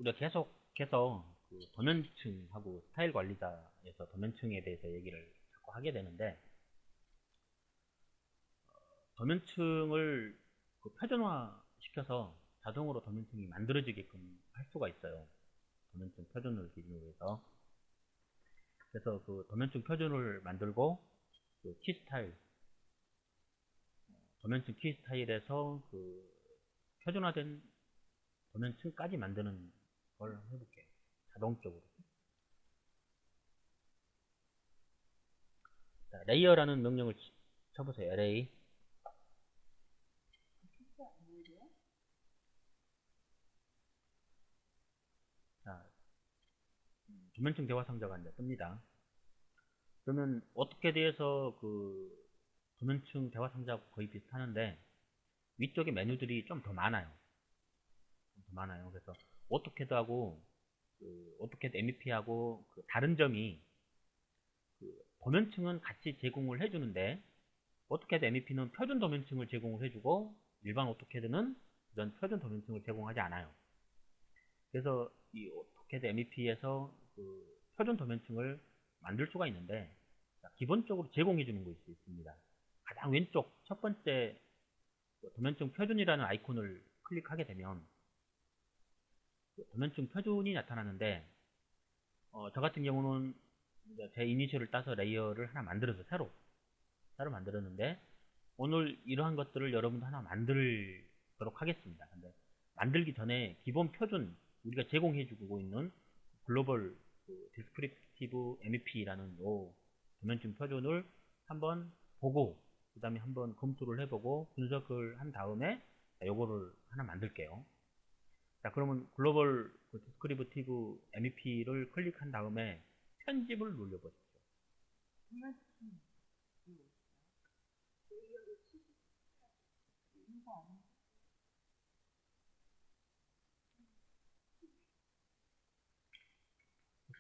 우리가 계속해서 그 도면층하고 스타일 관리자에서 도면층에 대해서 얘기를 자꾸 하게 되는데, 도면층을 그 표준화 시켜서 자동으로 도면층이 만들어지게끔 할 수가 있어요. 도면층 표준을 기준으로 해서. 그래서 그 도면층 표준을 만들고, 그 키 스타일, 도면층 키 스타일에서 그 표준화된 도면층까지 만드는 걸 해볼게요. 자동적으로. 자, 레이어라는 명령을 쳐보세요. LA. 자, 도면층 대화 상자가 이제 뜹니다. 그러면 어떻게 대해서 그 도면층 대화 상자하고 거의 비슷하는데, 위쪽에 메뉴들이 좀 더 많아요. 좀 더 많아요. 그래서 오토캐드하고 그 오토캐드 MEP하고 그 다른 점이, 그 도면층은 같이 제공을 해주는데, 오토캐드 MEP는 표준 도면층을 제공을 해주고, 일반 오토캐드는 이런 표준 도면층을 제공하지 않아요. 그래서 이 오토캐드 MEP에서 그 표준 도면층을 만들 수가 있는데, 기본적으로 제공해 주는 것이 있습니다. 가장 왼쪽 첫 번째 도면층 표준이라는 아이콘을 클릭하게 되면 도면층 표준이 나타나는데, 저 같은 경우는 제 이니셜을 따서 레이어를 하나 만들어서 새로 만들었는데, 오늘 이러한 것들을 여러분도 하나 만들도록 하겠습니다. 근데 만들기 전에 기본 표준, 우리가 제공해주고 있는 글로벌 디스크립티브 MEP라는 요 도면층 표준을 한번 보고, 그 다음에 한번 검토를 해보고 분석을 한 다음에 요거를 하나 만들게요. 자, 그러면 글로벌 디스크립티브 MEP를 클릭한 다음에 편집을 눌러보십시오.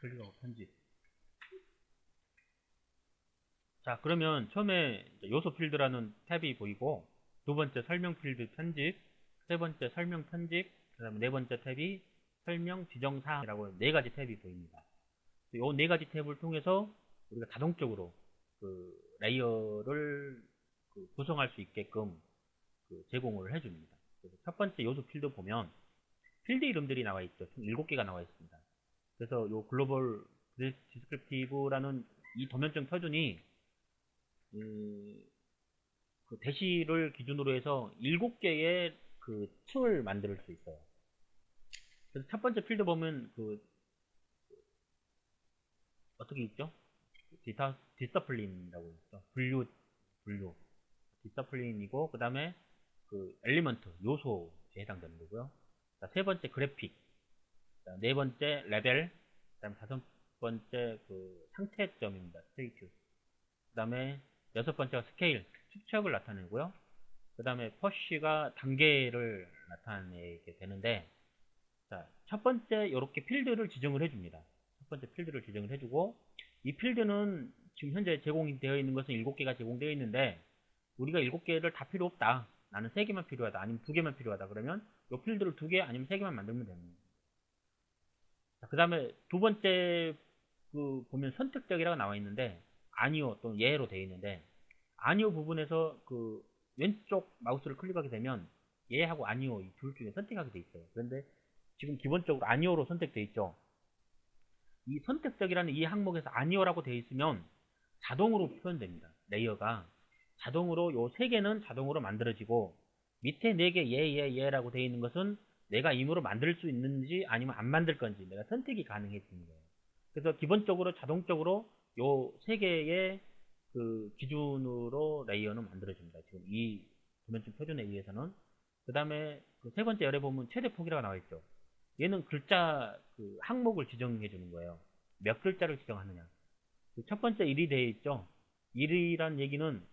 클릭하고 편집. 자, 그러면 처음에 요소 필드라는 탭이 보이고, 두 번째 설명 필드 편집, 세 번째 설명 편집, 그 다음에 네 번째 탭이 설명 지정사항이라고 네 가지 탭이 보입니다. 이 네 가지 탭을 통해서 우리가 자동적으로 그 레이어를 구성할 수 있게끔 제공을 해줍니다. 그래서 첫 번째 요소 필드 보면 필드 이름들이 나와 있죠. 총 7개가 나와 있습니다. 그래서 요 글로벌 디스크립티브라는 이 도면적 표준이 그 대시를 기준으로 해서 7개의 그 층을 만들 수 있어요. 그래서 첫 번째 필드 보면 어떻게 있죠? 디서플린이라고 있죠. 분류. 디서플린이고, 그 다음에 그 엘리먼트, 요소에 해당되는 거고요. 자, 세 번째 그래픽, 자, 네 번째 레벨, 그 다음에 다섯 번째 그 상태점입니다. 스테이트. 그 다음에 여섯 번째가 스케일, 축척을 나타내고요. 그 다음에 퍼시가 단계를 나타내게 되는데, 자, 첫 번째 이렇게 필드를 지정을 해줍니다. 첫 번째 필드를 지정을 해주고, 이 필드는 지금 현재 제공되어 있는 것은 7개가 제공되어 있는데, 우리가 7개를 다 필요 없다, 나는 3개만 필요하다, 아니면 2개만 필요하다 그러면 이 필드를 2개 아니면 3개만 만들면 됩니다. 그 다음에 두 번째 보면 선택적이라고 나와 있는데, 아니요 또는 예로 되어 있는데, 아니요 부분에서 그 왼쪽 마우스를 클릭하게 되면 예하고 아니요 이 둘 중에 선택하게 돼 있어요. 그런데 지금 기본적으로 아니요로 선택되어 있죠. 이 선택적이라는 이 항목에서 아니요라고 되어 있으면 자동으로 표현됩니다. 레이어가 자동으로 요 3개는 자동으로 만들어지고, 밑에 4개 예라고 되어 있는 것은 내가 임으로 만들 수 있는지 아니면 안 만들 건지 내가 선택이 가능해지는 거예요. 그래서 기본적으로 자동적으로 요 3개의 그 기준으로 레이어는 만들어집니다. 지금 이 도면층 표준에 의해서는. 그 다음에 그 세 번째 열에 보면 최대 폭이라고 나와 있죠. 얘는 글자 그 항목을 지정해 주는 거예요. 몇 글자를 지정하느냐. 첫 번째 1이 되어 있죠. 1이란 얘기는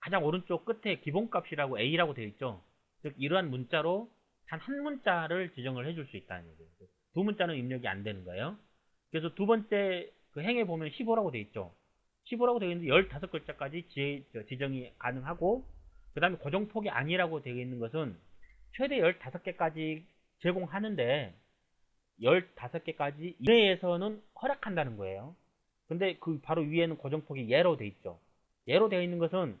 가장 오른쪽 끝에 기본값이라고 A라고 되어 있죠. 즉 이러한 문자로 단 한 문자를 지정을 해줄 수 있다는 얘기예요. 두 문자는 입력이 안 되는 거예요. 그래서 두 번째 그 행에 보면 15라고 되어 있죠. 15라고 되어 있는데 15글자까지 지정이 가능하고, 그 다음에 고정폭이 아니라고 되어 있는 것은 최대 15개까지 제공하는데, 15개까지 이내에서는 허락한다는 거예요. 근데 그 바로 위에는 고정폭이 예로 돼 있죠. 예로 되어 있는 것은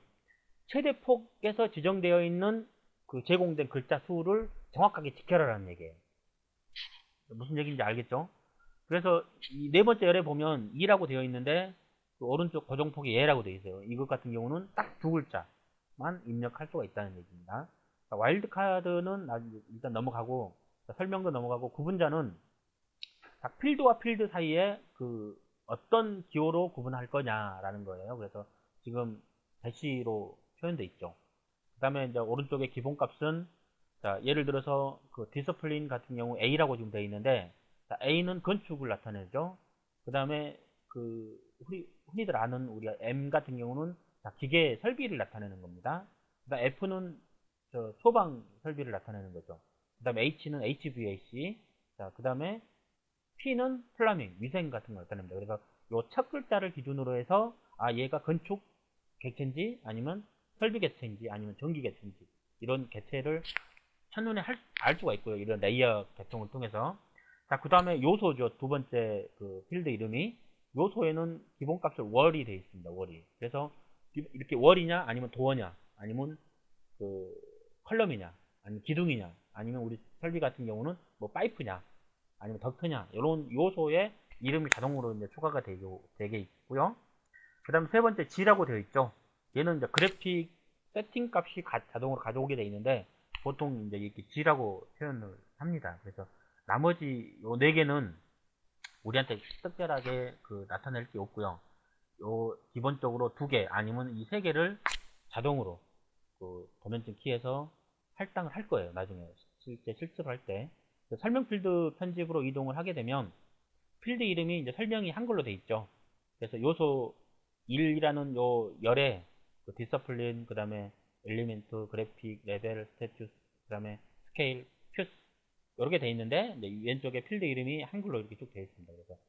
최대 폭에서 지정되어 있는 그 제공된 글자 수를 정확하게 지켜라라는 얘기예요. 무슨 얘기인지 알겠죠? 그래서 이 네 번째 열에 보면 2라고 되어 있는데 그 오른쪽 고정폭이 예라고 되어 있어요. 이것 같은 경우는 딱 두 글자만 입력할 수가 있다는 얘기입니다. 와일드카드는 일단 넘어가고 설명도 넘어가고 구분자는 필드와 필드 사이에 그 어떤 기호로 구분할 거냐라는 거예요. 그래서 지금 대시로 표현되어 있죠. 그 다음에 이제 오른쪽에 기본값은 자, 예를 들어서 그 디스플린 같은 경우 A라고 지금 되어 있는데 자, A는 건축을 나타내죠. 그 다음에 그 흔히들 아는 우리 M 같은 경우는 자, 기계 설비를 나타내는 겁니다. 그 다음 F는 소방 설비를 나타내는 거죠. 그 다음에 H는 HVAC, 자, 그 다음에 P는 플라밍, 위생 같은 걸 나타냅니다. 그래서 요 첫 글자를 기준으로 해서 아 얘가 건축 객체인지 아니면 설비 객체인지 아니면 전기 객체인지 이런 객체를 첫눈에 알 수가 있고요. 이런 레이어 계통을 통해서. 자, 그 다음에 요소죠. 두 번째 그 필드 이름이 요소에는 기본값을 월이 되어 있습니다. 월이. 그래서 이렇게 월이냐 아니면 도어냐 아니면 그 컬럼이냐 아니면 기둥이냐 아니면 우리 설비 같은 경우는 뭐 파이프냐 아니면 덕트냐 이런 요소의 이름이 자동으로 이제 추가가 되게 있고요. 그 다음 세 번째 G라고 되어 있죠. 얘는 이제 그래픽 세팅 값이 자동으로 가져오게 되어 있는데 보통 이제 이렇게 G라고 표현을 합니다. 그래서 나머지 요 네 개는 우리한테 특별하게 그 나타낼 게 없고요. 요 기본적으로 두 개 아니면 이 세 개를 자동으로 그 도면층 키에서 할당을 할 거예요. 나중에 실습을 할 때. 설명 필드 편집으로 이동을 하게 되면 필드 이름이 이제 설명이 한글로 돼 있죠. 그래서 요소 1이라는 요 열에 그 디서플린, 그 다음에 엘리멘트, 그래픽, 레벨, 스태투스, 그 다음에 스케일, 퓨스 이렇게 돼 있는데 왼쪽에 필드 이름이 한글로 이렇게 쭉 되어 있습니다. 그래서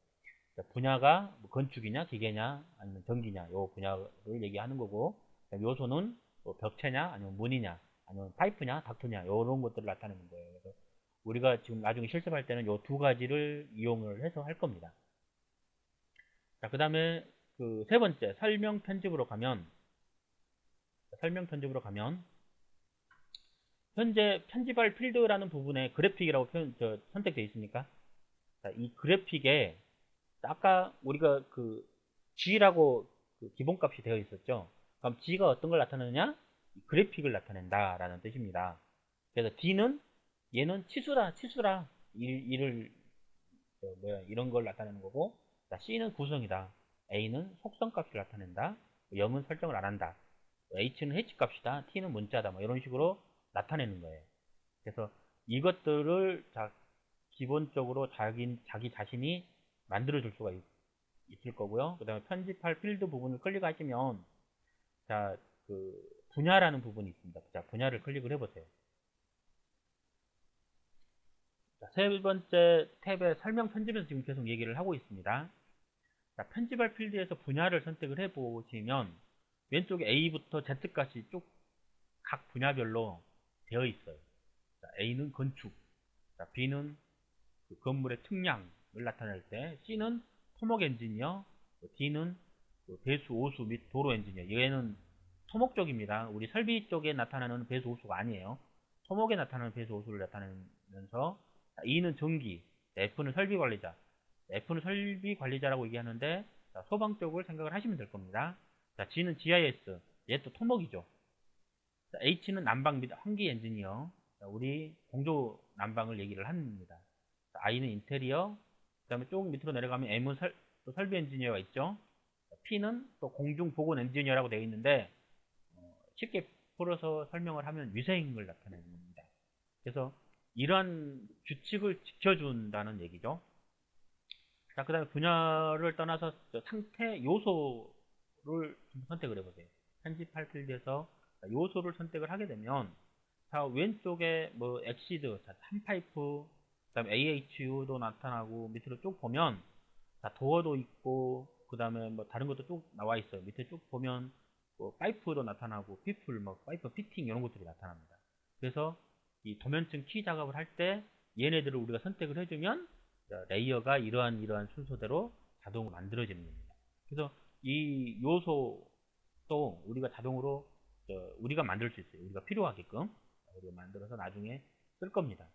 분야가 뭐 건축이냐, 기계냐, 아니면 전기냐 요 분야를 얘기하는 거고 요소는 뭐 벽체냐, 아니면 문이냐, 아니면 파이프냐, 닥터냐 이런 것들을 나타내는 거예요. 그래서 우리가 지금 나중에 실습할 때는 요 두 가지를 이용을 해서 할 겁니다. 자, 그 다음에 그 세 번째 설명 편집으로 가면 현재 편집할 필드라는 부분에 그래픽이라고 선택되어 있습니까? 자, 이 그래픽에 아까 우리가 그 G라고 그 기본값이 되어 있었죠. 그럼 G가 어떤 걸 나타내느냐? 그래픽을 나타낸다 라는 뜻입니다. 그래서 D는 얘는 치수라 일을 이런 걸 나타내는 거고, 자, C는 구성이다. A는 속성값을 나타낸다. 0은 설정을 안 한다. H는 해치값이다. T는 문자다. 뭐 이런 식으로 나타내는 거예요. 그래서 이것들을 기본적으로 자기 자신이 만들어 줄 수가 있을 거고요. 그 다음에 편집할 필드 부분을 클릭하시면 자, 그 분야라는 부분이 있습니다. 자, 분야를 클릭을 해보세요. 자, 세 번째 탭의 설명 편집에서 지금 계속 얘기를 하고 있습니다. 자, 편집할 필드에서 분야를 선택을 해보시면 왼쪽에 A부터 Z까지 쭉 각 분야별로 되어 있어요. 자, A는 건축, 자, B는 그 건물의 측량을 나타낼 때, C는 토목 엔지니어, D는 그 배수, 오수 및 도로 엔지니어. 얘는 토목 쪽입니다. 우리 설비 쪽에 나타나는 배수, 오수가 아니에요. 토목에 나타나는 배수, 오수를 나타내면서 E는 전기, F는 설비 관리자. F는 설비 관리자라고 얘기하는데 자, 소방 쪽을 생각을 하시면 될 겁니다. 자, G는 GIS, 얘 또 토목이죠. 자, H는 난방 및 환기 엔지니어. 자, 우리 공조 난방을 얘기를 합니다. 자, I는 인테리어. 그 다음에 조금 밑으로 내려가면 M은 또 설비 엔지니어가 있죠. 자, P는 또 공중 보건 엔지니어라고 되어 있는데 쉽게 풀어서 설명을 하면 위생을 나타내는 겁니다. 그래서 이러한 규칙을 지켜준다는 얘기죠. 자, 그 다음에 분야를 떠나서 상태 요소를 선택을 해보세요. 편집할 필드에서 요소를 선택을 하게 되면 자, 왼쪽에 뭐 엑시드, 자, 한파이프, 그 다음에 AHU도 나타나고 밑으로 쭉 보면 자, 도어도 있고 그 다음에 뭐 다른 것도 쭉 나와 있어요. 밑에 쭉 보면 뭐 파이프도 나타나고 피플, 뭐 파이프 피팅 이런 것들이 나타납니다. 그래서 이 도면층 키 작업을 할 때 얘네들을 우리가 선택을 해주면 레이어가 이러한 순서대로 자동으로 만들어지는 겁니다. 그래서 이 요소도 우리가 자동으로 우리가 만들 수 있어요. 우리가 필요하게끔 우리가 만들어서 나중에 쓸 겁니다.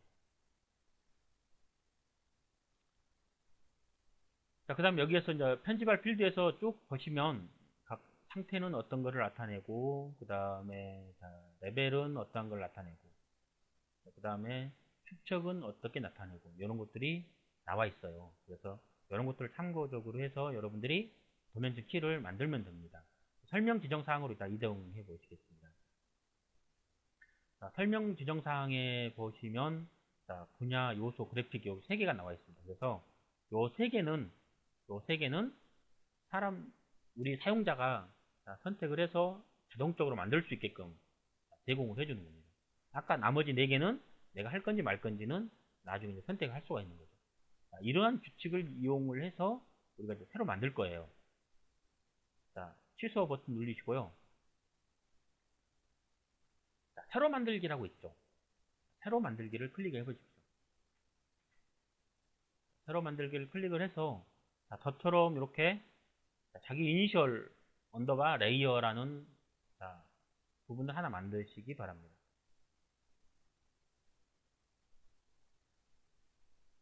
자, 그 다음 여기에서 이제 편집할 필드에서 쭉 보시면 각 상태는 어떤 거를 나타내고, 그 다음에 레벨은 어떤 걸 나타내고, 그 다음에 축척은 어떻게 나타내고, 이런 것들이 나와 있어요. 그래서 이런 것들을 참고적으로 해서 여러분들이 도면층 키를 만들면 됩니다. 설명 지정사항으로 일단 이동해 보시겠습니다. 자, 설명 지정사항에 보시면 분야, 요소, 그래픽 요 3개가 나와 있습니다. 그래서 요 3개는 우리 사용자가 선택을 해서 자동적으로 만들 수 있게끔 제공을 해주는 겁니다. 아까 나머지 4개는 내가 할 건지 말 건지는 나중에 이제 선택을 할 수가 있는 거죠. 자, 이러한 규칙을 이용을 해서 우리가 이제 새로 만들 거예요. 자, 취소 버튼 누르시고요. 자, 새로 만들기라고 있죠. 새로 만들기를 클릭해 보십시오. 새로 만들기를 클릭을 해서 저처럼 이렇게 자기 이니셜 언더바 레이어라는 부분을 하나 만드시기 바랍니다.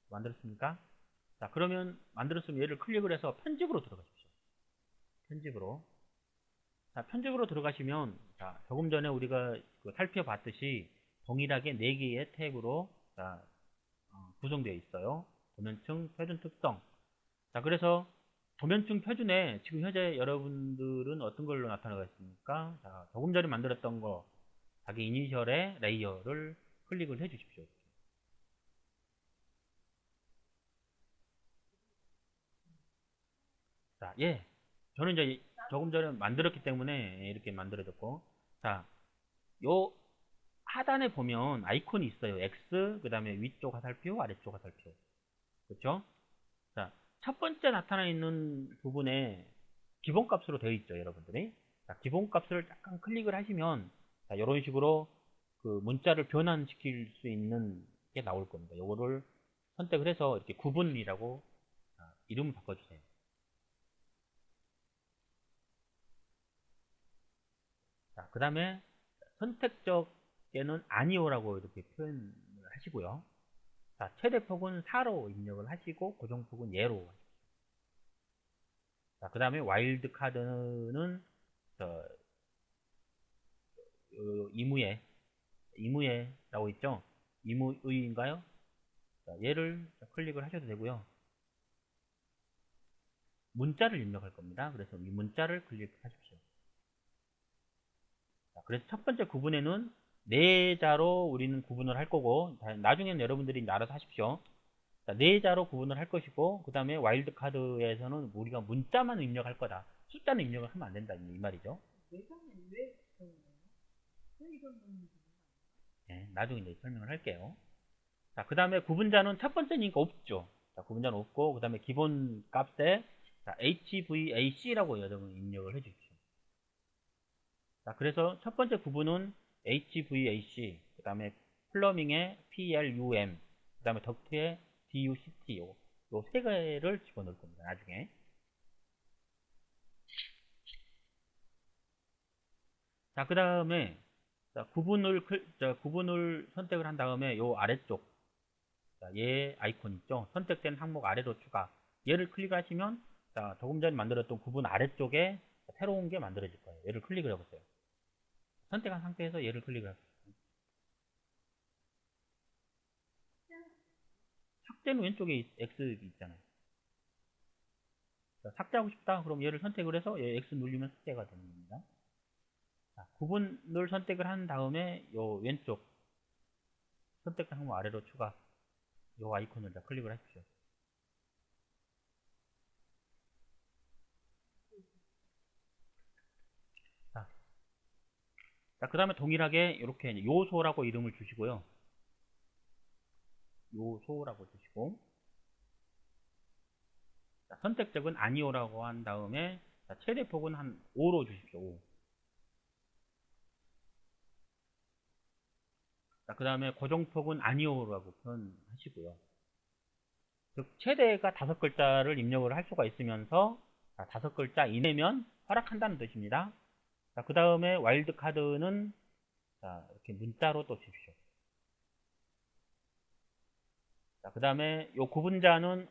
만들었습니까? 자, 그러면 만들었으면 얘를 클릭을 해서 편집으로 들어가십시오. 편집으로. 자, 편집으로 들어가시면 조금 전에 우리가 살펴봤듯이 동일하게 4개의 탭으로 구성되어 있어요. 도면층, 표준 특성. 자, 그래서 도면층 표준에 지금 현재 여러분들은 어떤 걸로 나타나고 있습니까? 자, 조금 전에 만들었던 거, 자기 이니셜의 레이어를 클릭을 해 주십시오. 자, 예. 저는 이제 조금 전에 만들었기 때문에 이렇게 만들어졌고. 자, 요 하단에 보면 아이콘이 있어요. X, 그 다음에 위쪽 화살표, 아래쪽 화살표. 그렇죠? 자, 첫 번째 나타나 있는 부분에 기본값으로 되어 있죠, 여러분들이. 자, 기본값을 약간 클릭을 하시면 이런 식으로 그 문자를 변환시킬 수 있는 게 나올 겁니다. 요거를 선택을 해서 이렇게 구분이라고 이름을 바꿔주세요. 자, 그 다음에 선택적에는 아니오라고 이렇게 표현을 하시고요. 자, 최대폭은 4로 입력을 하시고 고정폭은 예로. 자, 그 다음에 와일드 카드는 이무예라고 있죠. 이무의인가요? 얘를 클릭을 하셔도 되고요. 문자를 입력할 겁니다. 그래서 이 문자를 클릭하십시오. 자, 그래서 첫 번째 구분에는 4자로 우리는 구분을 할 거고, 나중에는 여러분들이 알아서 하십시오. 자, 4자로 구분을 할 것이고, 그 다음에 와일드카드에서는 우리가 문자만 입력할 거다. 숫자는 입력을 하면 안 된다. 이 말이죠. 네, 나중에 이제 설명을 할게요. 자, 그 다음에 구분자는 첫 번째니까 없죠. 자, 구분자는 없고, 그 다음에 기본 값에 HVAC라고 여러분 입력을 해주십시오. 자, 그래서 첫 번째 구분은 HVAC, 그 다음에 플러밍의 PLUM, 그 다음에 덕트의 DUCT, 요 3개를 집어넣을 겁니다. 나중에. 자, 그 다음에 구분을 선택을 한 다음에 요 아래쪽, 얘 아이콘 있죠? 선택된 항목 아래로 추가. 얘를 클릭하시면 조금 전에 만들었던 구분 아래쪽에 새로운 게 만들어질 거예요. 얘를 클릭을 해보세요. 선택한 상태에서 얘를 클릭을 해보세요. 삭제는 왼쪽에 X 있잖아요. 자, 삭제하고 싶다. 그럼 얘를 선택을 해서 얘 X 누르면 삭제가 되는 겁니다. 자, 구분을 선택을 한 다음에 요 왼쪽 선택한 항목 아래로 추가. 요 아이콘을 클릭을 하십시오. 자, 그 다음에 동일하게 이렇게 요소라고 이름을 주시고요. 요소라고 주시고, 자, 선택적은 아니오라고 한 다음에 최대폭은 한 5로 주십시오. 5. 자, 그 다음에 고정폭은 아니오라고 표현하시고요. 즉 최대가 5글자를 입력을 할 수가 있으면서 5글자 이내면 허락한다는 뜻입니다. 자, 그 다음에 와일드카드는 이렇게 문자로 또 주십시오. 자, 그 다음에 요 구분자는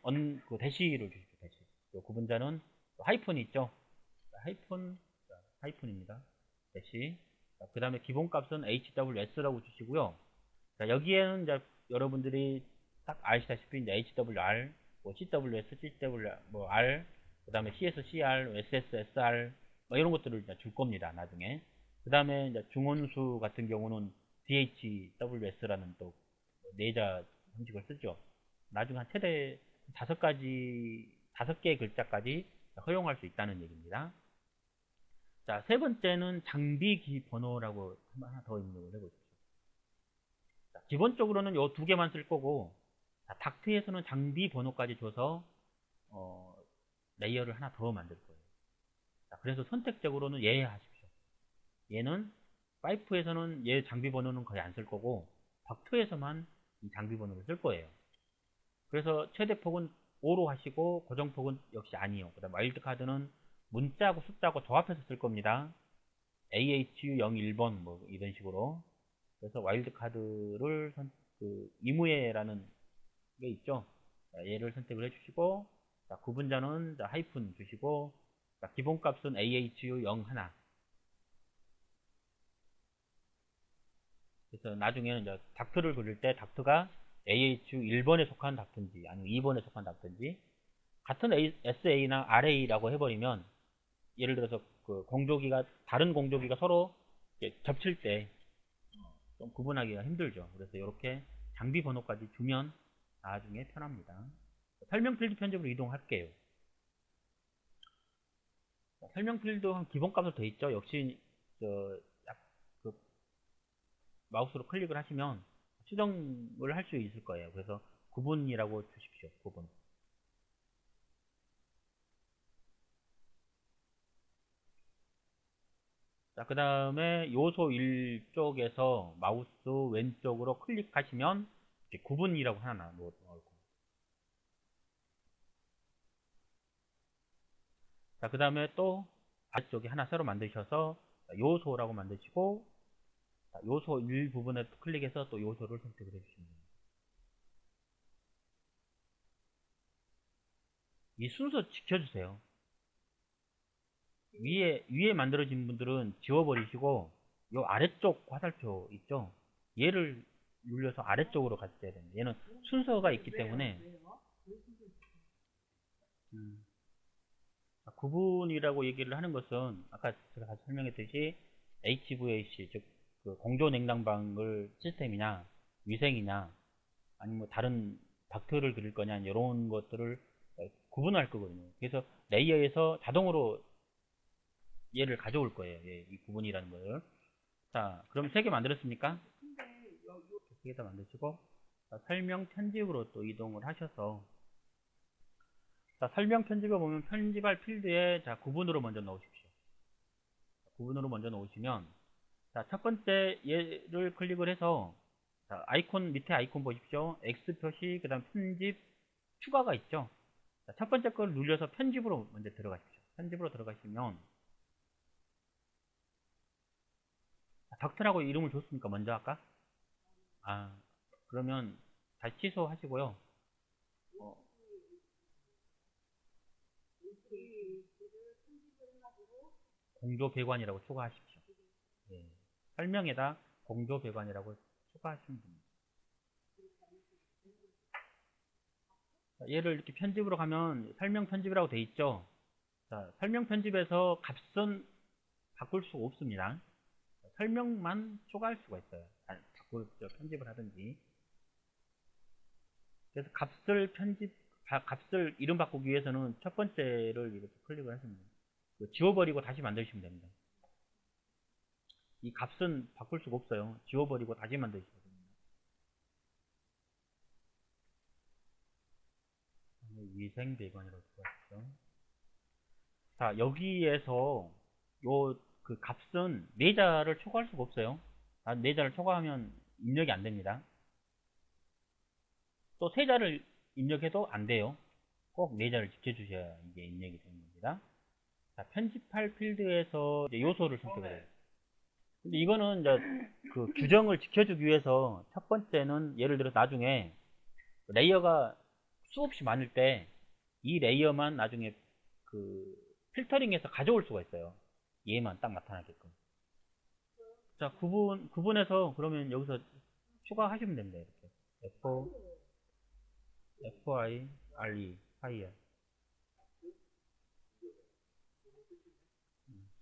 그 대시를 주십시오. 대시. 요 구분자는 하이픈이 있죠. 하이픈입니다. 대시. 그 다음에 기본값은 HWS라고 주시고요. 자, 여기에는 이제 여러분들이 딱 아시다시피 이제 HWR, 뭐 CWS, CWR, 뭐 R, 그 다음에 CSCR, SS, SR, 뭐 이런 것들을 이제 줄 겁니다. 나중에. 그 다음에 이제 중원수 같은 경우는 DHWS라는 또 내자 형식을 쓰죠. 나중에 한 최대 5개의 글자까지 허용할 수 있다는 얘기입니다. 자, 세 번째는 장비기 번호라고 하나 더 입력을 해보십시오. 자, 기본적으로는 요 두 개만 쓸 거고, 자, 닥트에서는 장비 번호까지 줘서 레이어를 하나 더 만들 거예요. 자, 그래서 선택적으로는 얘 하십시오. 얘는 파이프에서는 얘 장비 번호는 거의 안 쓸 거고, 닥트에서만 이 장비 번호를 쓸 거예요. 그래서 최대폭은 5로 하시고 고정폭은 역시 아니요. 그 다음 와일드카드는 문자하고 숫자하고 조합해서 쓸 겁니다. AHU01번 뭐 이런 식으로. 그래서 와일드카드를 이무예라는 게 있죠. 얘를 선택을 해주시고, 자, 구분자는 하이픈 주시고, 자, 기본값은 AHU01. 그래서 나중에는 이제 닥트를 그릴 때 닥트가 AHU1번에 속한 닥트인지 아니면 2번에 속한 닥트인지, 같은 SA나 RA라고 해버리면 예를 들어서 그 공조기가 다른 공조기가 서로 겹칠 때 좀 구분하기가 힘들죠. 그래서 이렇게 장비 번호까지 주면 나중에 편합니다. 설명 필드 편집으로 이동할게요. 설명 필드 한 기본값으로 되어 있죠. 역시 그 마우스로 클릭을 하시면 수정을 할 수 있을 거예요. 그래서 구분이라고 주십시오. 구분. 자, 그 다음에 요소 1쪽에서 마우스 왼쪽으로 클릭하시면 구분이라고 하나 나올 거예요. 자, 그 다음에 또 아래쪽에 하나 새로 만드셔서 요소라고 만드시고, 요소 1 부분에 클릭해서 또 요소를 선택을 해주시면 됩니다. 이 순서 지켜주세요. 위에 만들어진 분들은 지워버리시고, 요 아래쪽 화살표 있죠? 얘를 눌려서 아래쪽으로 가셔야 됩니다. 얘는 순서가 있기 때문에. 구분이라고 얘기를 하는 것은 아까 제가 다시 설명했듯이 HVAC, 즉 그 공조 냉난방을 시스템이냐 위생이냐 아니면 뭐 다른 닥트를 그릴 거냐 이런 것들을 구분할 거거든요. 그래서 레이어에서 자동으로 얘를 가져올 거예요. 이 구분이라는 걸. 자, 그럼 3개 만들었습니까? 3개 다 만드시고, 자, 설명 편집으로 또 이동을 하셔서, 자, 설명 편집에 보면 편집할 필드에 자, 구분으로 먼저 넣으십시오. 구분으로 먼저 넣으시면, 자, 첫 번째 얘를 클릭을 해서, 자, 아이콘, 밑에 아이콘 보십시오. X 표시, 그 다음 편집, 추가가 있죠. 자, 첫 번째 걸 눌려서 편집으로 먼저 들어가십시오. 편집으로 들어가시면, 닥터라고 이름을 줬으니까 먼저 할까? 그러면 다시 취소하시고요. 공조배관이라고 추가하십시오. 예. 설명에다 공조배관이라고 추가하시면 됩니다. 자, 얘를 이렇게 편집으로 가면 설명 편집이라고 돼 있죠. 자, 설명 편집에서 값은 바꿀 수가 없습니다. 설명만 추가할 수가 있어요. 편집을 하든지. 그래서 값을 이름 바꾸기 위해서는 첫 번째를 이렇게 클릭을 하시면 돼요. 지워버리고 다시 만드시면 됩니다. 이 값은 바꿀 수가 없어요. 지워버리고 다시 만드시면 됩니다. 위생배관이라고 들어갔죠. 자, 여기에서 그 값은 내자를 초과할 수가 없어요. 내자를 초과하면 입력이 안 됩니다. 또 세자를 입력해도 안 돼요. 꼭 내자를 지켜주셔야 이게 입력이 되는 겁니다. 자, 편집할 필드에서 이제 요소를 선택을 해요. 근데 이거는 이제 그 규정을 지켜주기 위해서 첫 번째는 예를 들어 나중에 레이어가 수없이 많을 때 이 레이어만 나중에 그 필터링해서 가져올 수가 있어요. 얘만 딱 나타나게끔. 자, 구분해서 그러면 여기서 추가하시면 됩니다. 이렇게. FIRE, 파이어.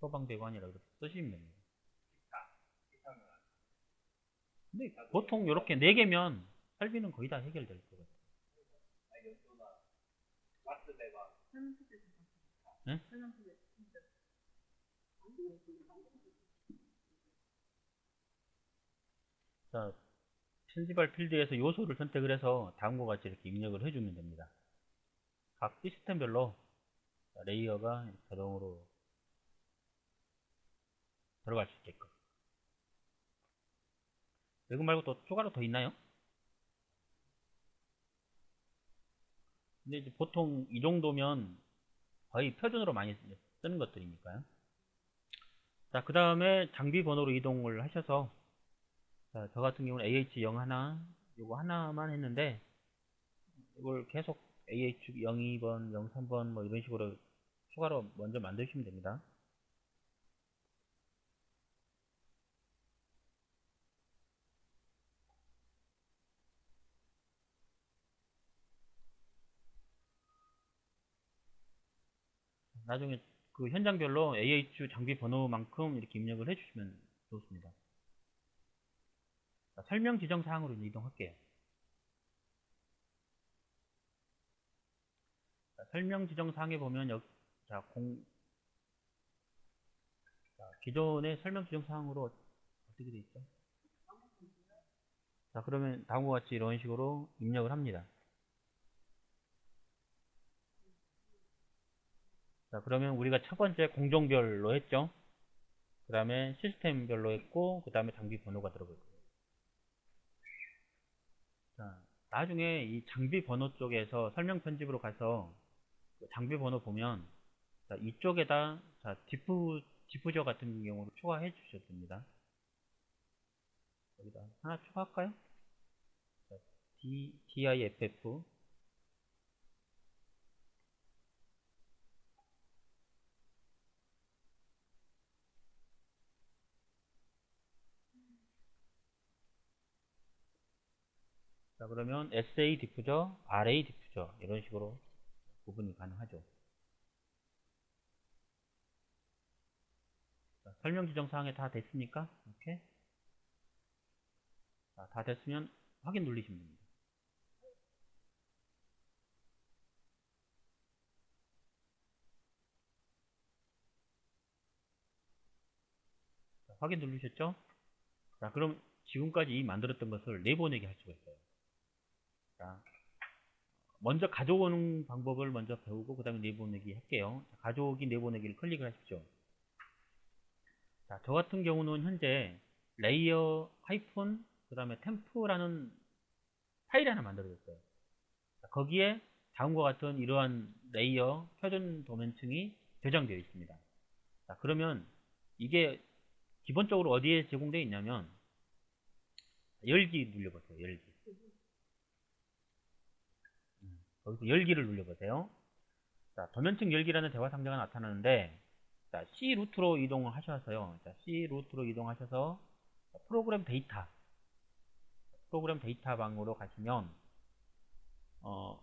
소방대관이라 그렇게 쓰시면 됩니다. 근데 보통 이렇게 4개면 설비는 거의 다 해결될 것 같아요. 네? 자, 편집할 필드에서 요소를 선택을 해서 다음과 같이 이렇게 입력을 해주면 됩니다. 각 시스템별로 레이어가 자동으로 들어갈 수 있게끔. 이거 말고 또 추가로 더 있나요? 근데 이제 보통 이 정도면 거의 표준으로 많이 쓰는 것들이니까요. 자, 그 다음에 장비 번호로 이동을 하셔서, 자, 저 같은 경우는 AH0 하나, 요거 하나만 했는데, 이걸 계속 AH02번, 03번 뭐 이런 식으로 추가로 먼저 만드시면 됩니다. 나중에 그 현장별로 AH 장비 번호만큼 이렇게 입력을 해주시면 좋습니다. 자, 설명 지정 사항으로 이동할게요. 자, 설명 지정 사항에 보면 자, 기존의 설명 지정 사항으로 어떻게 되어 있죠? 자, 그러면 다음과 같이 이런 식으로 입력을 합니다. 자, 그러면 우리가 첫 번째 공종별로 했죠. 그 다음에 시스템별로 했고, 그 다음에 장비 번호가 들어갈 거예요. 자, 나중에 이 장비 번호 쪽에서 설명 편집으로 가서 장비 번호 보면, 자, 이쪽에다, 자, 디푸저 같은 경우로 추가해 주셔도 됩니다. 여기다 하나 추가할까요? 자, DIFF. 자, 그러면 SA 디푸저, RA 디푸저 이런 식으로 구분이 가능하죠. 자, 설명 지정 사항에 다 됐습니까? 이렇게. 자, 다 됐으면 확인 누르시면 됩니다. 자, 확인 누르셨죠? 자, 그럼 지금까지 이 만들었던 것을 내보내게 할 수가 있어요. 자, 먼저 가져오는 방법을 먼저 배우고 그 다음에 내보내기 할게요. 자, 가져오기 내보내기를 클릭을 하십시오. 자, 저 같은 경우는 현재 레이어 하이픈 그 다음에 템프라는 파일이 하나 만들어졌어요. 자, 거기에 다음과 같은 이러한 레이어 표준 도면층이 저장되어 있습니다. 자, 그러면 이게 기본적으로 어디에 제공되어 있냐면 열기 눌려보세요. 열기. 거기서 열기를 눌려보세요. 자, 도면층 열기라는 대화 상자가 나타나는데, 자, C 루트로 이동을 하셔서요. 자, C 루트로 이동하셔서 프로그램 데이터 방으로 가시면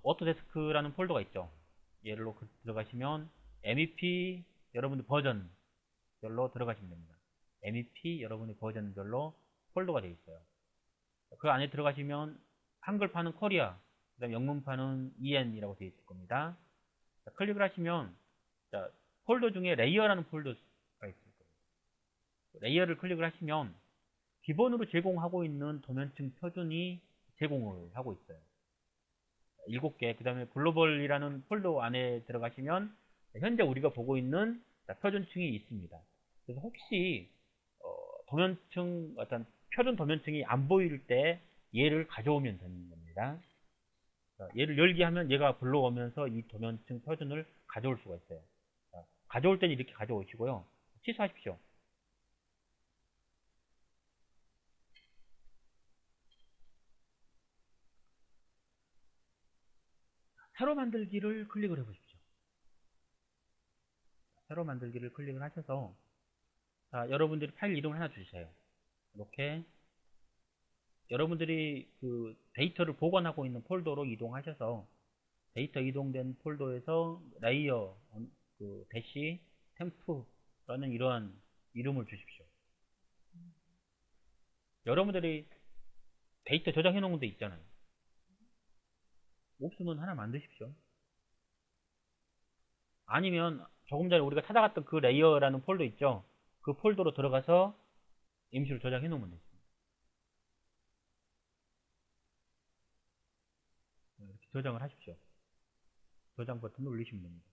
오토데스크라는 폴더가 있죠. 얘로 들어가시면 MEP 여러분들 버전별로 들어가시면 됩니다. MEP 여러분의 버전별로 폴더가 되어 있어요. 그 안에 들어가시면 한글판은 코리아, 그 다음 영문판은 EN이라고 되어 있을 겁니다. 자, 클릭을 하시면 자, 폴더 중에 레이어라는 폴더가 있을 거예요. 레이어를 클릭을 하시면 기본으로 제공하고 있는 도면층 표준이 제공을 하고 있어요. 7개. 그 다음에 글로벌이라는 폴더 안에 들어가시면 현재 우리가 보고 있는 표준층이 있습니다. 그래서 혹시 도면층 어떤 표준 도면층이 안 보일 때 얘를 가져오면 되는 겁니다. 자, 얘를 열기 하면 얘가 불러오면서 이 도면층 표준을 가져올 수가 있어요. 자, 가져올 때는 이렇게 가져오시고요. 취소하십시오. 새로 만들기를 클릭을 해보십시오. 새로 만들기를 클릭을 하셔서 자, 여러분들이 파일 이름을 하나 주세요. 이렇게 여러분들이 그 데이터를 보관하고 있는 폴더로 이동하셔서 데이터 이동된 폴더에서 레이어 그 대시 템프라는 이러한 이름을 주십시오. 여러분들이 데이터 저장해 놓은 데 있잖아요. 없으면 하나 만드십시오. 아니면 조금 전에 우리가 찾아갔던 그 레이어라는 폴더 있죠. 그 폴더로 들어가서 임시로 저장해 놓으면 됩니다. 이렇게 저장을 하십시오. 저장 버튼 눌리시면 됩니다.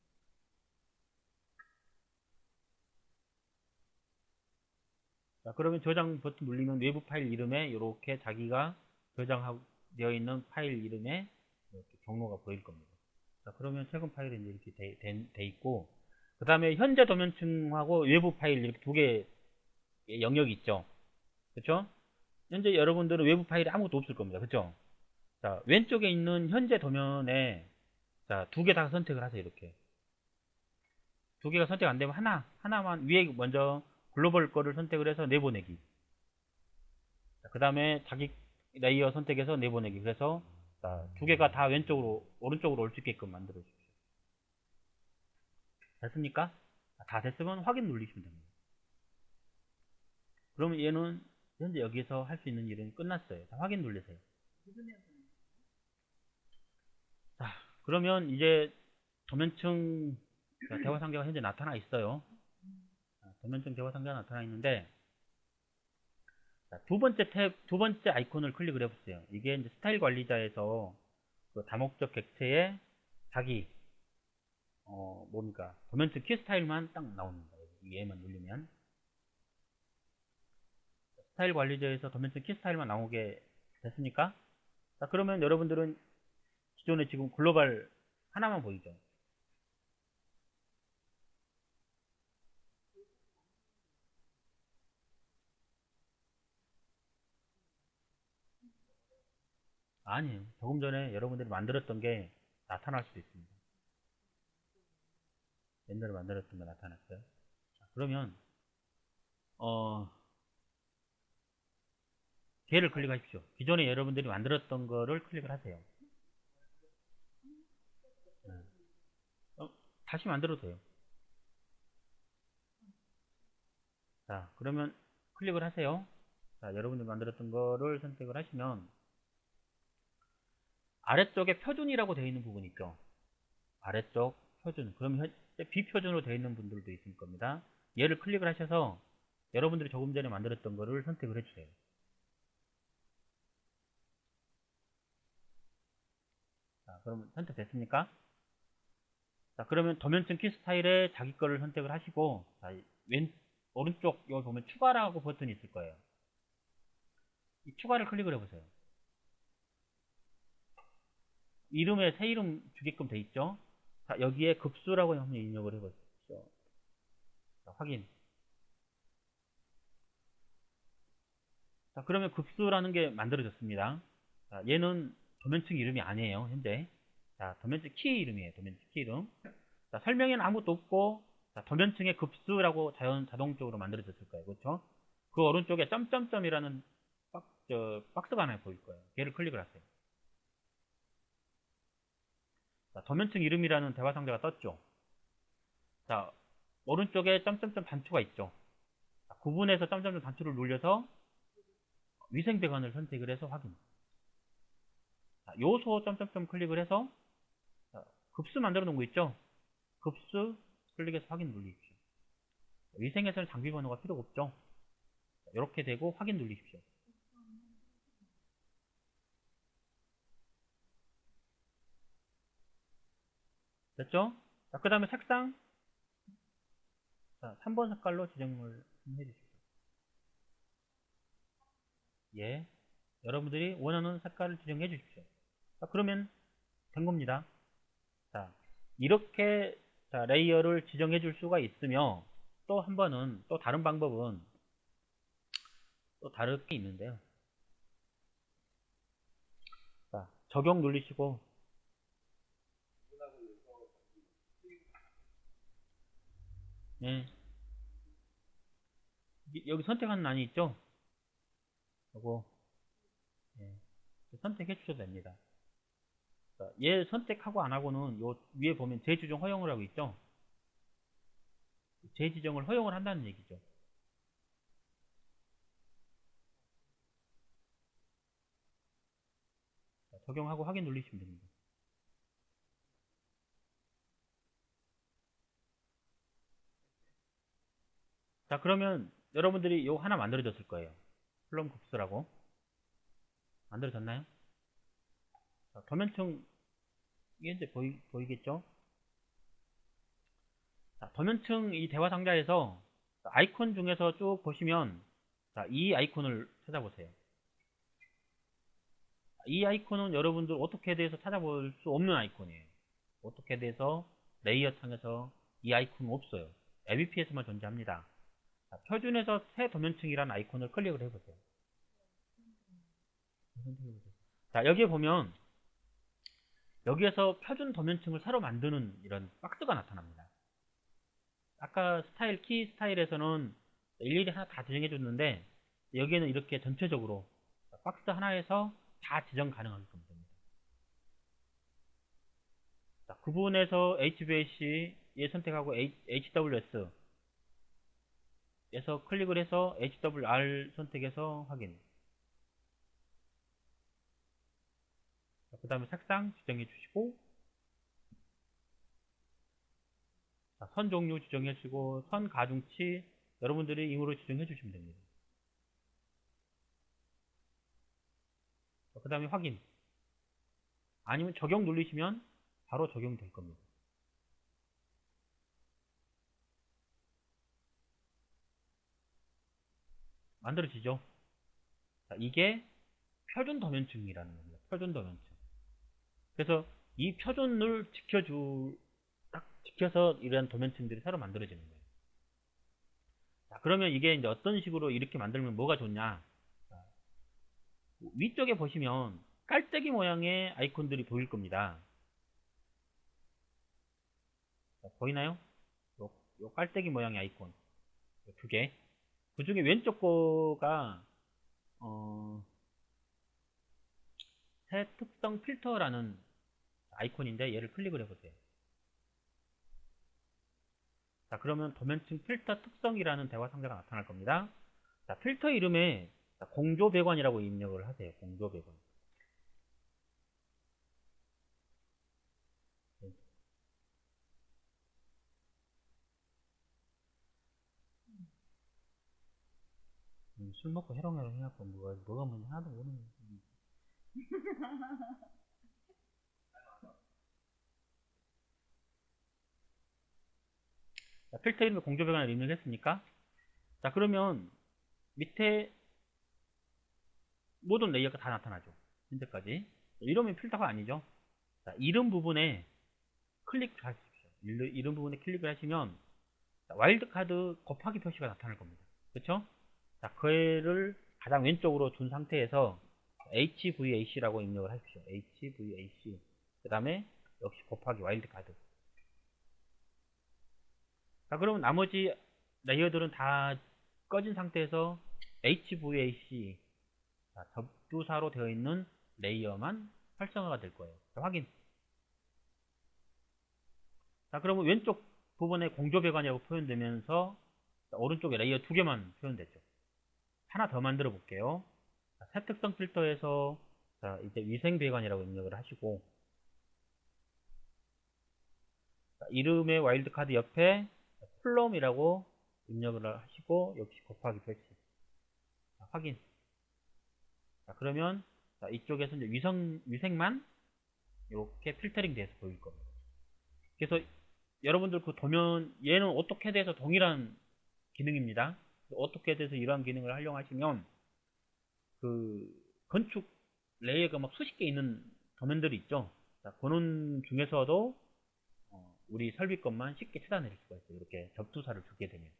자, 그러면 저장 버튼 눌리면 외부 파일 이름에 이렇게 자기가 저장되어 있는 파일 이름에 이렇게 경로가 보일 겁니다. 자, 그러면 최근 파일이 이제 이렇게 돼 있고, 그 다음에 현재 도면층하고 외부 파일 이렇게 두 개 영역이 있죠. 그렇죠? 현재 여러분들은 외부 파일이 아무것도 없을 겁니다. 그렇죠? 자, 왼쪽에 있는 현재 도면에 자, 두 개 다 선택을 하세요. 이렇게. 두 개가 선택 안 되면 하나만 위에 먼저 글로벌 거를 선택을 해서 내보내기. 그 다음에 자기 레이어 선택해서 내보내기. 그래서 두 개가 다 왼쪽으로, 오른쪽으로 올 수 있게끔 만들어 주십시오. 됐습니까? 다 됐으면 확인 누르시면 됩니다. 그러면 얘는 현재 여기서 할 수 있는 일은 끝났어요. 자, 확인 누르세요. 자, 그러면 이제 도면층 대화 상자가 현재 나타나 있어요. 도면층 대화 상자가 나타나 있는데, 자, 두 번째 아이콘을 클릭을 해보세요. 이게 이제 스타일 관리자에서 그 다목적 객체에 자기, 뭡니까? 도면층 키 스타일만 딱 나옵니다. 얘만 누르면. 스타일 관리자에서 도면층 키 스타일만 나오게 됐습니까? 자, 그러면 여러분들은 기존에 지금 글로벌 하나만 보이죠? 아니에요. 조금 전에 여러분들이 만들었던 게 나타날 수도 있습니다. 옛날에 만들었던 게 나타났어요. 자, 그러면 걔를 클릭하십시오. 기존에 여러분들이 만들었던 거를 클릭을 하세요. 네. 다시 만들어도 돼요. 자, 그러면 클릭을 하세요. 자, 여러분들이 만들었던 거를 선택을 하시면 아래쪽에 표준이라고 되어 있는 부분이 있죠. 아래쪽 표준. 그러면 비표준으로 되어 있는 분들도 있을 겁니다. 얘를 클릭을 하셔서 여러분들이 조금 전에 만들었던 거를 선택을 해주세요. 자, 그러면 선택됐습니까? 자, 그러면 도면층 키 스타일에 자기 거를 선택을 하시고, 자, 오른쪽 여기 보면 추가라고 버튼이 있을 거예요. 이 추가를 클릭을 해보세요. 이름에 새 이름 주게끔 돼 있죠? 자, 여기에 급수라고 한번 입력을 해보십시오. 자, 확인. 자, 그러면 급수라는 게 만들어졌습니다. 자, 얘는 도면층 이름이 아니에요, 현재. 자, 도면층 키 이름이에요, 도면층 키 이름. 자, 설명에는 아무것도 없고, 자, 도면층의 급수라고 자동적으로 만들어졌을 거예요. 그렇죠? 그 오른쪽에 점점점이라는 박스가 하나 보일 거예요. 걔를 클릭을 하세요. 자, 도면층 이름이라는 대화 상자가 떴죠. 자, 오른쪽에 점점점 단추가 있죠. 자, 구분해서 점점점 단추를 눌려서 위생배관을 선택을 해서 확인. 자, 요소 점점점 클릭을 해서 자, 급수 만들어 놓은 거 있죠. 급수 클릭해서 확인 누르십시오. 위생에서는 장비 번호가 필요가 없죠. 자, 이렇게 되고 확인 누르십시오. 됐죠? 자, 그 다음에 색상. 자, 3번 색깔로 지정을 해주십시오. 예. 여러분들이 원하는 색깔을 지정해 주십시오. 자, 그러면 된 겁니다. 자, 이렇게 자, 레이어를 지정해 줄 수가 있으며 또 한 번은 또 다른 방법은 또 다르게 있는데요. 자, 적용 누르시고 예, 여기 선택하는 란이 있죠? 요거 예, 선택해 주셔도 됩니다. 자, 얘 선택하고 안 하고는 요 위에 보면 재지정 허용을 하고 있죠? 재지정을 허용을 한다는 얘기죠. 자, 적용하고 확인 누르시면 됩니다. 자, 그러면 여러분들이 요 하나 만들어졌을 거예요. 플럼국스라고 만들어졌나요? 자, 도면층 이게 이제 보이겠죠? 자, 도면층 이 대화 상자에서 아이콘 중에서 쭉 보시면 자, 이 아이콘을 찾아보세요. 이 아이콘은 여러분들 오토캐드에서 찾아볼 수 없는 아이콘이에요. 오토캐드에서 레이어 창에서 이 아이콘은 없어요. AVP에서만 존재합니다. 자, 표준에서 새 도면층이라는 아이콘을 클릭을 해보세요. 자, 여기에 보면 여기에서 표준 도면층을 새로 만드는 이런 박스가 나타납니다. 아까 키 스타일에서는 일일이 하나 다 지정해 줬는데 여기에는 이렇게 전체적으로 박스 하나에서 다 지정 가능하게끔 됩니다. 자, 구분해서 HVAC 얘 선택하고 HWS 에서 클릭을 해서 HWR 선택해서 확인. 그 다음에 색상 지정해 주시고 자, 선 종류 지정해 주시고 선 가중치 여러분들이 임의로 지정해 주시면 됩니다. 그 다음에 확인. 아니면 적용 누르시면 바로 적용될 겁니다. 만들어지죠? 자, 이게 표준 도면층이라는 겁니다. 표준 도면층. 그래서 이 표준을 딱 지켜서 이런 도면층들이 새로 만들어지는 거예요. 자, 그러면 이게 이제 어떤 식으로 이렇게 만들면 뭐가 좋냐? 자, 위쪽에 보시면 깔때기 모양의 아이콘들이 보일 겁니다. 자, 보이나요? 요 깔때기 모양의 아이콘 두 개. 그 중에 왼쪽 거가 새 특성 필터라는 아이콘인데 얘를 클릭을 해보세요. 자, 그러면 도면층 필터 특성이라는 대화 상자가 나타날 겁니다. 자, 필터 이름에 공조 배관이라고 입력을 하세요. 공조 배관. 술 먹고 해롱해롱 해갖고 뭐가 뭔지 하나도 모르는. 자, 필터 이름에 공조 배관을 입력했으니까 자, 그러면 밑에 모든 레이어가 다 나타나죠. 현재까지. 이러면 필터가 아니죠. 자, 이름 부분에 클릭하십시오. 이름 부분에 클릭을 하시면 와일드카드 곱하기 표시가 나타날 겁니다. 그렇죠? 자, 그를 가장 왼쪽으로 둔 상태에서 HVAC라고 입력을 하십시오. HVAC. 그 다음에 역시 곱하기 와일드카드. 자, 그러면 나머지 레이어들은 다 꺼진 상태에서 HVAC 접두사로 되어 있는 레이어만 활성화가 될 거예요. 자, 확인. 자, 그러면 왼쪽 부분에 공조 배관이라고 표현되면서 오른쪽에 레이어 두 개만 표현됐죠. 하나 더 만들어 볼게요. 자, 새 특성 필터에서 자, 이제 위생 배관이라고 입력을 하시고 자, 이름의 와일드카드 옆에 플럼이라고 입력을 하시고 역시 곱하기 표시. 자, 확인. 자, 그러면 자, 이쪽에서 이제 위생만 이렇게 필터링 돼서 보일 겁니다. 그래서 여러분들 그 도면 얘는 오토캐드에서 동일한 기능입니다. 오토캐드에서 이러한 기능을 활용하시면 그 건축 레이어가 막 수십 개 있는 도면들이 있죠. 자, 보는 중에서도 우리 설비 것만 쉽게 찾아낼 수가 있어요. 이렇게 접두사를 주게 되면,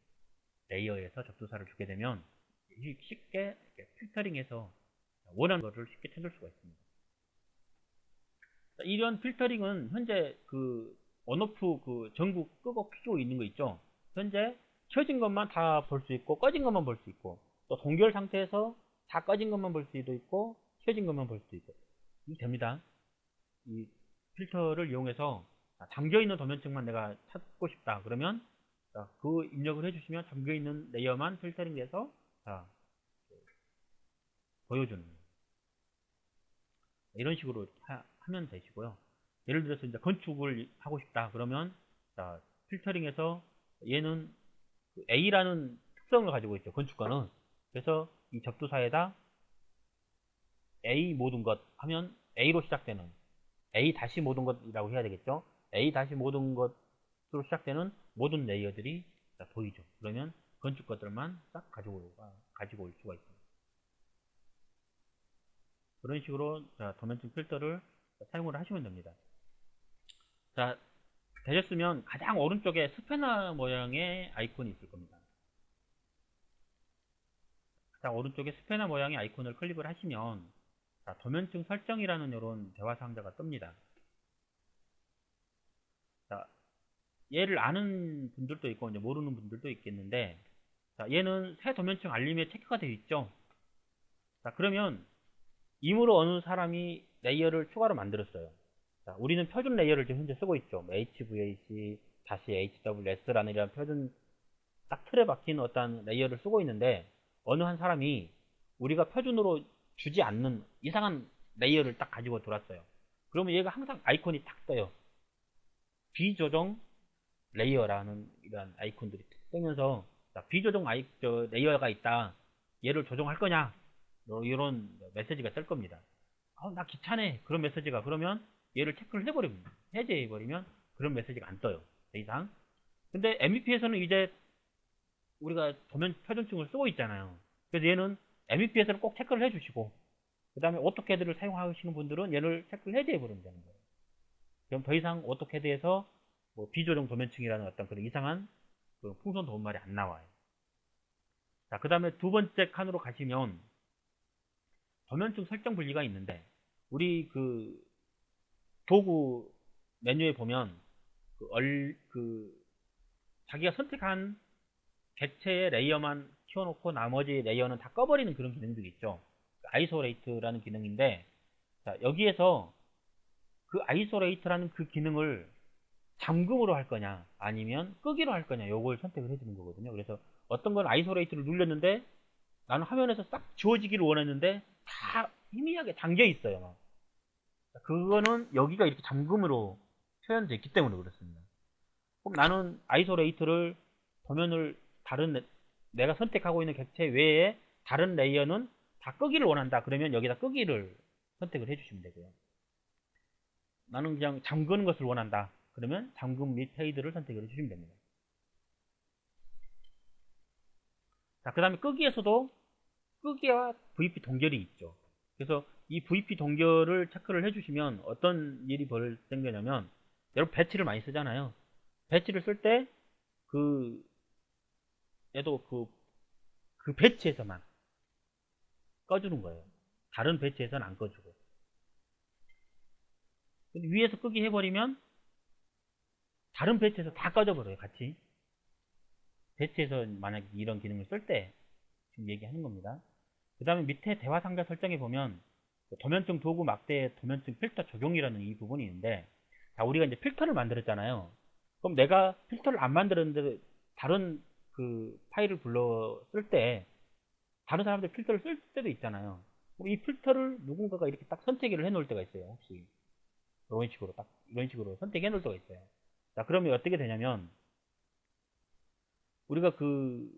레이어에서 접두사를 주게 되면 쉽게 이렇게 필터링해서 원하는 것을 쉽게 찾을 수가 있습니다. 자, 이런 필터링은 현재 그 온오프 그 전구 끄고 켜고 있는 거 있죠. 현재 켜진 것만 다 볼 수 있고 꺼진 것만 볼 수 있고, 또 동결 상태에서 다 꺼진 것만 볼 수도 있고 켜진 것만 볼 수도 있고, 이게 됩니다. 이 필터를 이용해서 잠겨있는 도면층만 내가 찾고 싶다 그러면, 그 입력을 해주시면 잠겨있는 레이어만 필터링 돼서 보여주는, 이런 식으로 하면 되시고요. 예를 들어서 이제 건축을 하고 싶다 그러면, 필터링해서 얘는 A라는 특성을 가지고 있죠, 건축가는. 그래서 이 접두사에다 A 모든 것 하면 A로 시작되는, A 다시 모든 것이라고 해야 되겠죠. A 다시 모든 것으로 시작되는 모든 레이어들이 보이죠. 그러면 건축 것들만 싹 가지고 올 수가 있습니다. 그런 식으로 도면층 필터를 사용을 하시면 됩니다. 자, 되셨으면 가장 오른쪽에 스패너 모양의 아이콘이 있을 겁니다. 가장 오른쪽에 스패너 모양의 아이콘을 클릭을 하시면 도면층 설정이라는 이런 대화 상자가 뜹니다. 자, 얘를 아는 분들도 있고 이제 모르는 분들도 있겠는데, 자, 얘는 새 도면층 알림에 체크가 되어 있죠. 자, 그러면 임으로 어느 사람이 레이어를 추가로 만들었어요. 자, 우리는 표준 레이어를 지금 현재 쓰고 있죠. HVAC-HWS라는 이런 표준 딱 틀에 박힌 어떤 레이어를 쓰고 있는데, 어느 한 사람이 우리가 표준으로 주지 않는 이상한 레이어를 딱 가지고 들어왔어요. 그러면 얘가 항상 아이콘이 딱 떠요. 비조정 레이어라는 이런 아이콘들이 딱 뜨면서, 비조정 레이어가 있다, 얘를 조정할 거냐, 이런 메시지가 뜰 겁니다. 나 귀찮네, 그런 메시지가. 그러면 얘를 체크를 해버리면, 해제해버리면 그런 메시지가 안 떠요, 더 이상. 근데 MVP에서는 이제 우리가 도면 표준층을 쓰고 있잖아요. 그래서 얘는 MVP에서는 꼭 체크를 해주시고, 그 다음에 오토캐드를 사용하시는 분들은 얘를 체크를 해제해버리면 되는 거예요. 그럼 더 이상 오토캐드에서 뭐 비조정 도면층이라는 어떤 그런 이상한 그 풍선 도움말이 안 나와요. 자, 그 다음에 두 번째 칸으로 가시면 도면층 설정 분리가 있는데, 우리 그 도구 메뉴에 보면 자기가 선택한 객체의 레이어만 키워놓고 나머지 레이어는 다 꺼버리는 그런 기능들이 있죠. 아이솔레이트라는 기능인데, 자, 여기에서 그 아이솔레이트라는 그 기능을 잠금으로 할 거냐 아니면 끄기로 할 거냐, 요걸 선택을 해주는 거거든요. 그래서 어떤 건 아이솔레이트를 눌렸는데 나는 화면에서 싹 지워지기를 원했는데 다 희미하게 잠겨 있어요. 그거는 여기가 이렇게 잠금으로 표현되어 있기 때문에 그렇습니다. 그럼 나는 아이솔레이트를 도면을 내가 선택하고 있는 객체 외에 다른 레이어는 다 끄기를 원한다 그러면 여기다 끄기를 선택을 해주시면 되고요. 나는 그냥 잠그는 것을 원한다 그러면 잠금 및 페이드를 선택을 해주시면 됩니다. 자, 그 다음에 끄기에서도 끄기와 VP 동결이 있죠. 그래서 이 VP 동결을 체크를 해주시면 어떤 일이 생기냐면, 여러분 배치를 많이 쓰잖아요. 배치를 쓸 때 얘도 그 배치에서만 꺼주는 거예요. 다른 배치에서는 안 꺼주고. 근데 위에서 끄기 해버리면 다른 배치에서 다 꺼져버려요, 같이. 배치에서 만약 이런 기능을 쓸 때 지금 얘기하는 겁니다. 그 다음에 밑에 대화 상자 설정에 보면 도면층 도구 막대 도면층 필터 적용이라는 이 부분이 있는데, 자, 우리가 이제 필터를 만들었잖아요. 그럼 내가 필터를 안 만들었는데 다른 그 파일을 불러 쓸 때 다른 사람들 필터를 쓸 때도 있잖아요. 그럼 이 필터를 누군가가 이렇게 딱 선택을 해 놓을 때가 있어요. 혹시 이런 식으로 선택해 놓을 때가 있어요. 자, 그러면 어떻게 되냐면, 우리가 그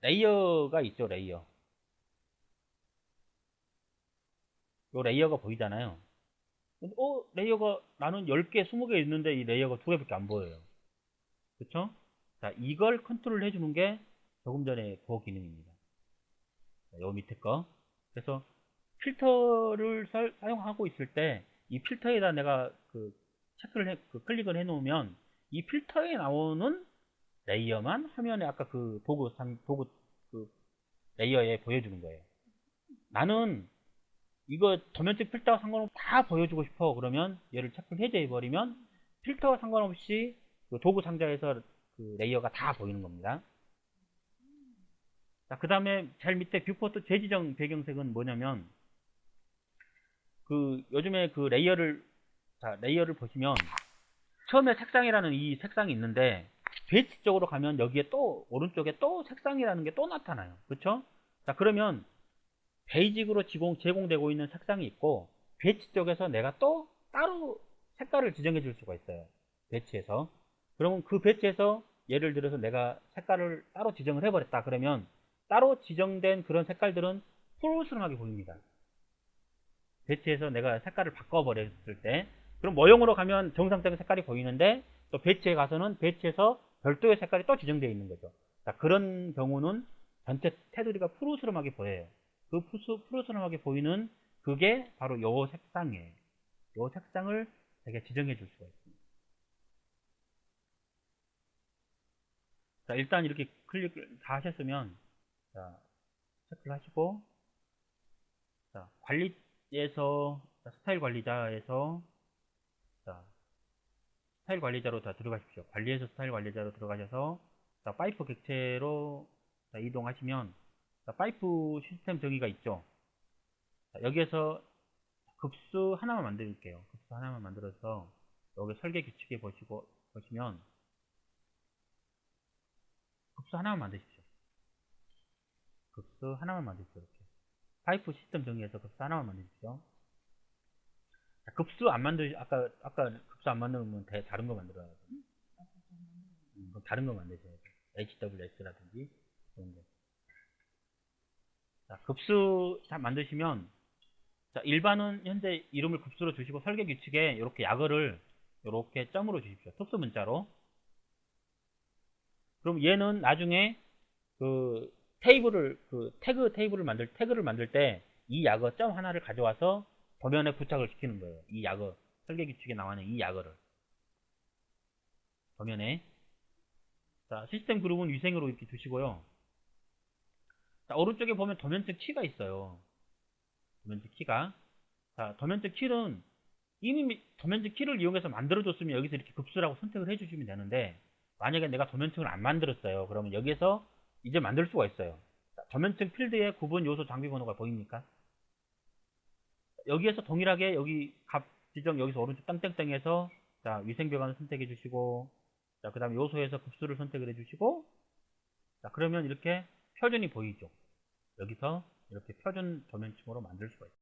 레이어가 있죠, 레이어. 요 레이어가 보이잖아요. 레이어가 나는 10개, 20개 있는데 이 레이어가 2개밖에 안 보여요. 그쵸? 자, 이걸 컨트롤 해주는 게 조금 전에 그 기능입니다. 요 밑에 거. 그래서 필터를 사용하고 있을 때 이 필터에다 내가 클릭을 해 놓으면 이 필터에 나오는 레이어만 화면에 아까 그 도구 그 레이어에 보여주는 거예요. 나는 이거 도면적 필터와 상관없이 다 보여주고 싶어. 그러면 얘를 체크를 해제해 버리면 필터와 상관없이 그 도구 상자에서 그 레이어가 다 보이는 겁니다. 자, 그 다음에 제일 밑에 뷰포트 재지정 배경색은 뭐냐면 그 요즘에 그 레이어를 보시면 처음에 색상이라는 이 색상이 있는데 배치 쪽으로 가면 여기에 또 오른쪽에 또 색상이라는 게 또 나타나요. 그렇죠? 자, 그러면 베이직으로 제공되고 있는 색상이 있고 배치 쪽에서 내가 또 따로 색깔을 지정해 줄 수가 있어요. 배치에서. 그러면 그 배치에서 예를 들어서 내가 색깔을 따로 지정을 해버렸다. 그러면 따로 지정된 그런 색깔들은 푸르스름하게 보입니다. 배치에서 내가 색깔을 바꿔버렸을 때 그럼 모형으로 가면 정상적인 색깔이 보이는데 또 배치에 가서는 배치에서 별도의 색깔이 또 지정되어 있는 거죠. 자, 그런 경우는 전체 테두리가 푸르스름하게 보여요. 그 푸르스름하게 보이는 그게 바로 요 색상이에요. 요 색상을 제가 지정해 줄 수가 있습니다. 자, 일단 이렇게 클릭을 다 하셨으면 자, 체크를 하시고 자, 관리에서 스타일 관리자에서 자, 스타일 관리자로 다 들어가십시오. 관리에서 스타일 관리자로 들어가셔서 자, 파이프 객체로 자, 이동하시면 자, 파이프 시스템 정의가 있죠. 자, 여기에서 급수 하나만 만들게요. 급수 하나만 만들어서 여기 설계 규칙에 보시면 급수 하나만 만드십시오. 급수 하나만 만드십시오. 이렇게. 파이프 시스템 정의에서 급수 하나만 만드십시오. 자, 급수 안 아까 급수 안 만들면 다른 거 만들어야 돼요. 다른 거 만드셔야 돼요. HWS라든지 그런 거. 자, 급수 다 만드시면 자, 일반은 현재 이름을 급수로 주시고 설계 규칙에 이렇게 약어를 이렇게 점으로 주십시오. 특수 문자로. 그럼 얘는 나중에 그 태그를 만들 때 이 약어 점 하나를 가져와서 도면에 부착을 시키는 거예요. 이 약어 설계 규칙에 나와있는 이 약어를 도면에. 자, 시스템 그룹은 위생으로 이렇게 두시고요. 자, 오른쪽에 보면 도면적 키가 있어요. 도면적 키가. 자, 도면적 키는 이미 도면적 키를 이용해서 만들어줬으면 여기서 이렇게 급수라고 선택을 해주시면 되는데 만약에 내가 도면층을 안 만들었어요. 그러면 여기서 이제 만들 수가 있어요. 자, 도면층 필드에 구분 요소 장비 번호가 보입니까? 여기에서 동일하게 여기 값 지정 여기서 오른쪽 땅땡땡에서 자, 위생배관을 선택해 주시고 자, 그 다음에 요소에서 급수를 선택을 해 주시고 자, 그러면 이렇게 표준이 보이죠. 여기서 이렇게 표준 도면층으로 만들 수가 있어요.